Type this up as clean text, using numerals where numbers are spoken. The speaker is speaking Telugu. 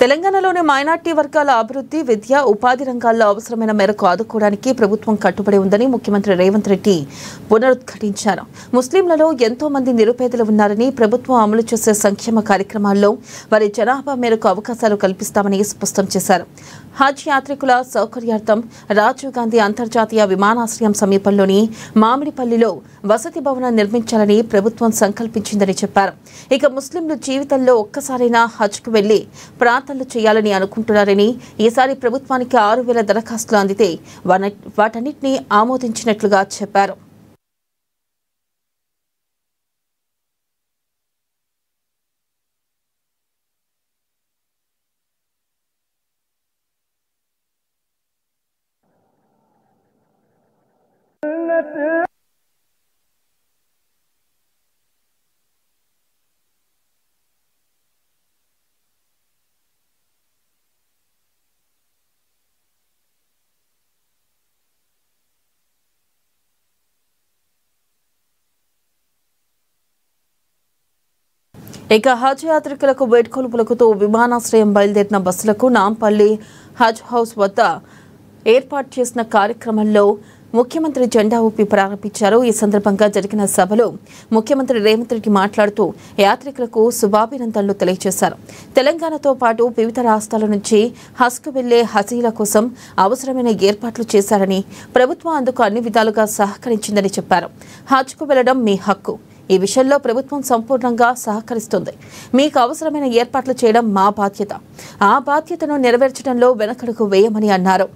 తెలంగాణలోని మైనార్టీ వర్గాల అభివృద్ధి, విద్య, ఉపాధి రంగాల్లో అవసరమైన మేరకు ఆదుకోవడానికి ప్రభుత్వం కట్టుబడి ఉందని ముఖ్యమంత్రి రేవంత్ రెడ్డి పునరుద్ఘాటించారు. ముస్లింలలో ఎంతో మంది నిరుపేదలు ఉన్నారని, ప్రభుత్వం అమలు చేసే సంక్షేమ కార్యక్రమాల్లో వారి జనాభా మేరకు అవకాశాలు కల్పిస్తామని స్పష్టం చేశారు. హజ్ యాత్రికుల సౌకర్యార్థం రాజీవ్ గాంధీ అంతర్జాతీయ విమానాశ్రయం సమీపంలోని మామిడిపల్లిలో వసతి భవనం నిర్మించాలని ప్రభుత్వం సంకల్పించిందని చెప్పారు. ఇక ముస్లింలు జీవితంలో ఒక్కసారైనా హజ్కు వెళ్లి ప్రార్థనలు చేయాలని అనుకుంటున్నారని, ఈసారి ప్రభుత్వానికి 6,000 దరఖాస్తులు అందితే వాటన్నిటినీ ఆమోదించినట్లుగా చెప్పారు. ఇక హజ్ యాత్రికులకు వేడుకలు పలుకుతూ విమానాశ్రయం బయలుదేరిన బస్సులకు నాంపల్లి హజ్ హౌస్ వద్ద ఏర్పాటు చేసిన కార్యక్రమంలో ముఖ్యమంత్రి జెండా ఊపి ప్రారంభించారు. ఈ సందర్భంగా జరిగిన సభలో ముఖ్యమంత్రి రేవంత్ రెడ్డి మాట్లాడుతూ యాత్రికులకు శుభాభినందనలు తెలియజేశారు. తెలంగాణతో పాటు వివిధ రాష్ట్రాల నుంచి హజ్కు వెళ్లే హజీల కోసం అవసరమైన ఏర్పాట్లు చేశారని, ప్రభుత్వం అందుకు అన్ని విధాలుగా సహకరించిందని చెప్పారు. హజ్కు వెళ్లడం మీ హక్కు. ఈ విషయంలో ప్రభుత్వం సంపూర్ణంగా సహకరిస్తుంది. మీకు అవసరమైన ఏర్పాట్లు చేయడం మా బాధ్యత. ఆ బాధ్యతను నెరవేర్చడంలో వెనకడుగు వేయమని అన్నారు.